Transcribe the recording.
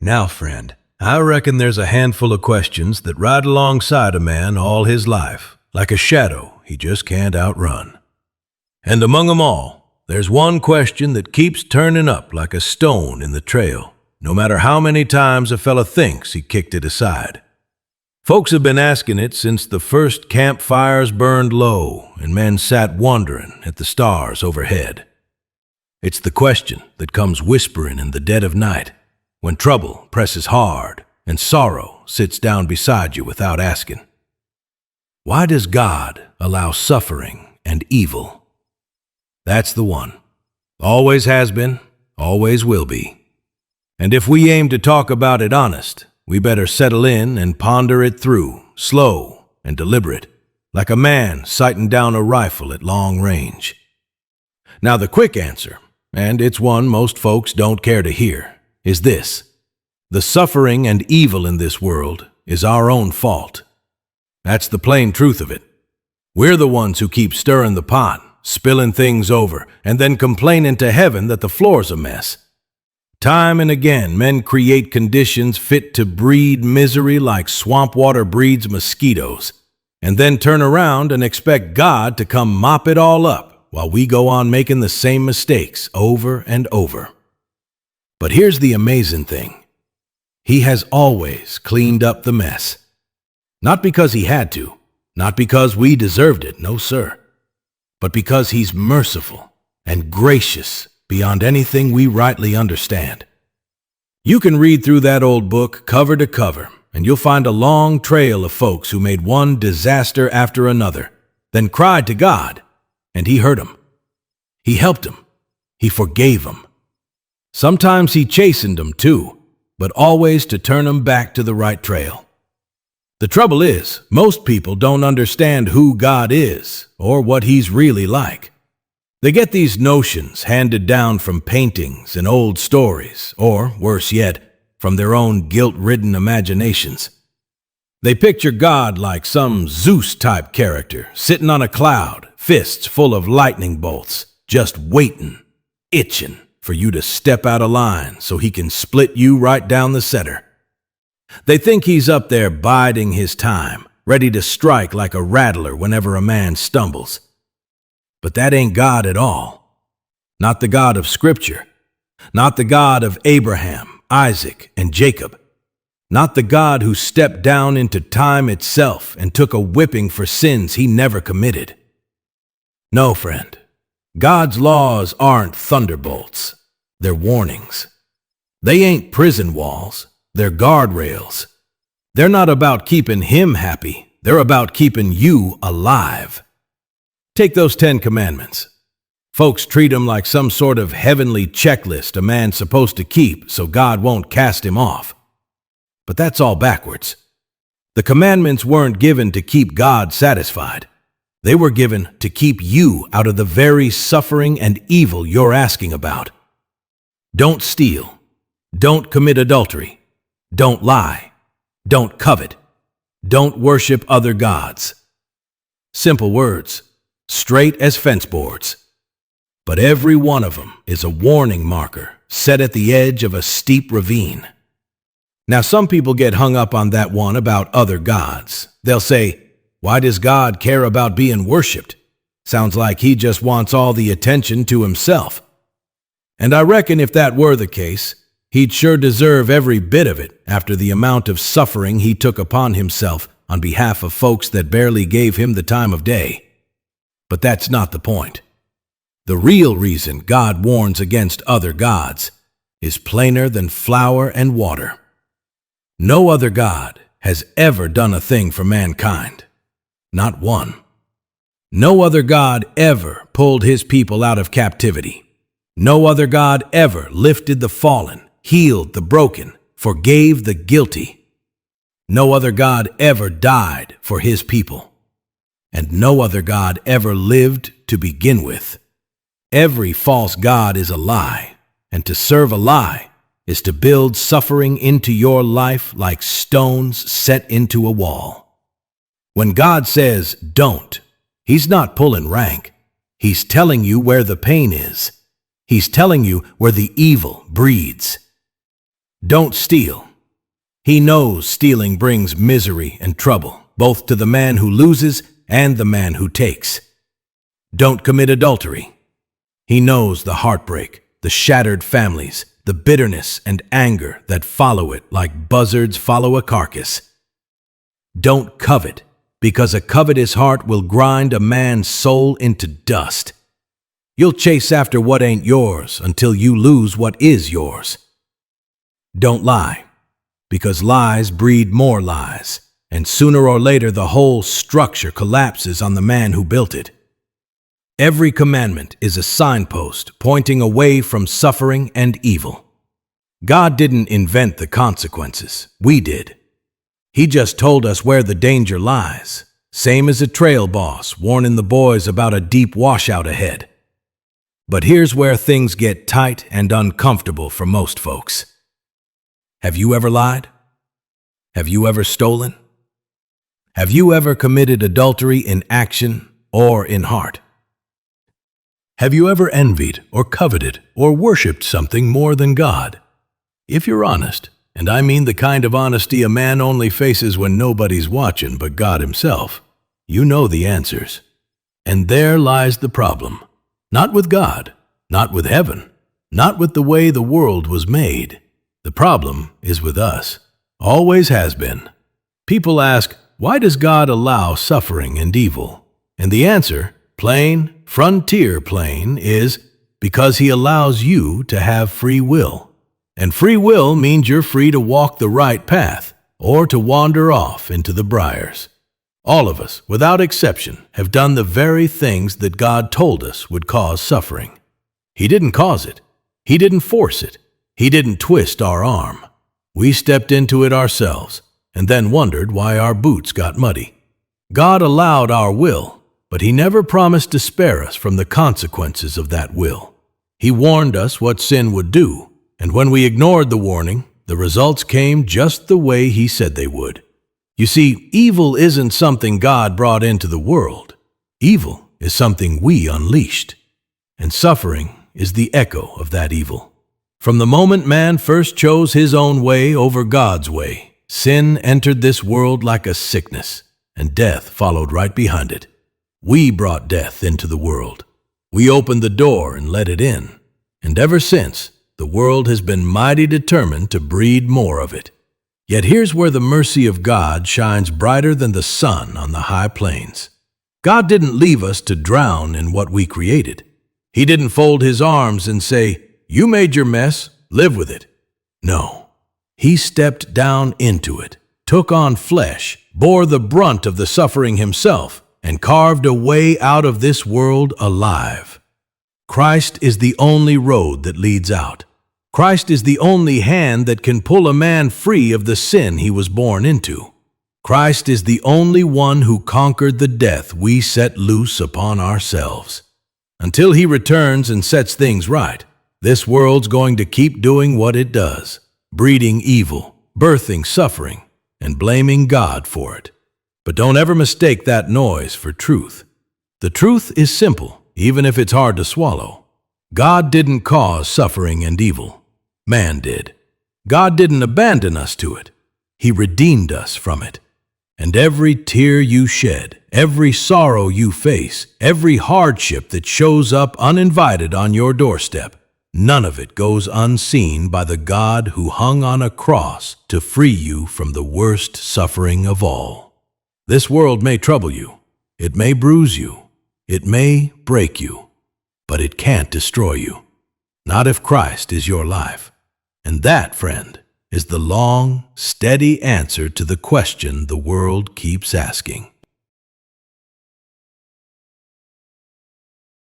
Now, friend, I reckon there's a handful of questions that ride alongside a man all his life, like a shadow he just can't outrun. And among 'em all, there's one question that keeps turning up like a stone in the trail, no matter how many times a fella thinks he kicked it aside. Folks have been asking it since the first campfires burned low and men sat wondering at the stars overhead. It's the question that comes whispering in the dead of night, when trouble presses hard and sorrow sits down beside you without asking. Why does God allow suffering and evil? That's the one. Always has been, always will be. And if we aim to talk about it honest, we better settle in and ponder it through, slow and deliberate, like a man sighting down a rifle at long range. Now the quick answer, and it's one most folks don't care to hear, is this: the suffering and evil in this world is our own fault. That's the plain truth of it. We're the ones who keep stirring the pot, spilling things over, and then complaining to heaven that the floor's a mess. Time and again, men create conditions fit to breed misery like swamp water breeds mosquitoes, and then turn around and expect God to come mop it all up while we go on making the same mistakes over and over. But here's the amazing thing. He has always cleaned up the mess. Not because he had to, not because we deserved it, no sir, but because he's merciful and gracious beyond anything we rightly understand. You can read through that old book cover to cover, and you'll find a long trail of folks who made one disaster after another, then cried to God, and he heard them. He helped them. He forgave them. Sometimes he chastened them too, but always to turn them back to the right trail. The trouble is, most people don't understand who God is or what he's really like. They get these notions handed down from paintings and old stories, or, worse yet, from their own guilt-ridden imaginations. They picture God like some Zeus-type character, sitting on a cloud, fists full of lightning bolts, just waiting, itching for you to step out of line so he can split you right down the center. They think he's up there biding his time, ready to strike like a rattler whenever a man stumbles. But that ain't God at all. Not the God of Scripture. Not the God of Abraham, Isaac, and Jacob. Not the God who stepped down into time itself and took a whipping for sins he never committed. No, friend. God's laws aren't thunderbolts. They're warnings. They ain't prison walls. They're guardrails. They're not about keeping him happy. They're about keeping you alive. Take those 10 Commandments. Folks treat them like some sort of heavenly checklist a man's supposed to keep so God won't cast him off. But that's all backwards. The commandments weren't given to keep God satisfied. They were given to keep you out of the very suffering and evil you're asking about. Don't steal. Don't commit adultery. Don't lie. Don't covet. Don't worship other gods. Simple words, straight as fence boards. But every one of them is a warning marker set at the edge of a steep ravine. Now, some people get hung up on that one about other gods. They'll say, why does God care about being worshipped? Sounds like he just wants all the attention to himself. And I reckon if that were the case, he'd sure deserve every bit of it after the amount of suffering he took upon himself on behalf of folks that barely gave him the time of day. But that's not the point. The real reason God warns against other gods is plainer than flour and water. No other God has ever done a thing for mankind. Not one. No other God ever pulled his people out of captivity. No other God ever lifted the fallen, healed the broken, forgave the guilty. No other God ever died for his people. And no other God ever lived to begin with. Every false god is a lie, and to serve a lie is to build suffering into your life like stones set into a wall. When God says don't, he's not pulling rank. He's telling you where the pain is. He's telling you where the evil breeds. Don't steal. He knows stealing brings misery and trouble, both to the man who loses and the man who takes. Don't commit adultery. He knows the heartbreak, the shattered families, the bitterness and anger that follow it like buzzards follow a carcass. Don't covet, because a covetous heart will grind a man's soul into dust. You'll chase after what ain't yours until you lose what is yours. Don't lie, because lies breed more lies, and sooner or later the whole structure collapses on the man who built it. Every commandment is a signpost pointing away from suffering and evil. God didn't invent the consequences, we did. He just told us where the danger lies, same as a trail boss warning the boys about a deep washout ahead. But here's where things get tight and uncomfortable for most folks. Have you ever lied? Have you ever stolen? Have you ever committed adultery in action or in heart? Have you ever envied or coveted or worshipped something more than God? If you're honest, and I mean the kind of honesty a man only faces when nobody's watching but God himself, you know the answers. And there lies the problem. Not with God, not with heaven, not with the way the world was made. The problem is with us. Always has been. People ask, why does God allow suffering and evil? And the answer, plain, frontier plain, is because he allows you to have free will. And free will means you're free to walk the right path or to wander off into the briars. All of us, without exception, have done the very things that God told us would cause suffering. He didn't cause it. He didn't force it. He didn't twist our arm. We stepped into it ourselves and then wondered why our boots got muddy. God allowed our will, but he never promised to spare us from the consequences of that will. He warned us what sin would do, and when we ignored the warning, the results came just the way he said they would. You see, evil isn't something God brought into the world. Evil is something we unleashed. And suffering is the echo of that evil. From the moment man first chose his own way over God's way, sin entered this world like a sickness, and death followed right behind it. We brought death into the world. We opened the door and let it in. And ever since, the world has been mighty determined to breed more of it. Yet here's where the mercy of God shines brighter than the sun on the high plains. God didn't leave us to drown in what we created. He didn't fold his arms and say, "You made your mess, live with it." No, he stepped down into it, took on flesh, bore the brunt of the suffering himself, and carved a way out of this world alive. Christ is the only road that leads out. Christ is the only hand that can pull a man free of the sin he was born into. Christ is the only one who conquered the death we set loose upon ourselves. Until he returns and sets things right, this world's going to keep doing what it does, breeding evil, birthing suffering, and blaming God for it. But don't ever mistake that noise for truth. The truth is simple, even if it's hard to swallow. God didn't cause suffering and evil. Man did. God didn't abandon us to it. He redeemed us from it. And every tear you shed, every sorrow you face, every hardship that shows up uninvited on your doorstep, none of it goes unseen by the God who hung on a cross to free you from the worst suffering of all. This world may trouble you. It may bruise you. It may break you. But it can't destroy you. Not if Christ is your life. And that, friend, is the long, steady answer to the question the world keeps asking.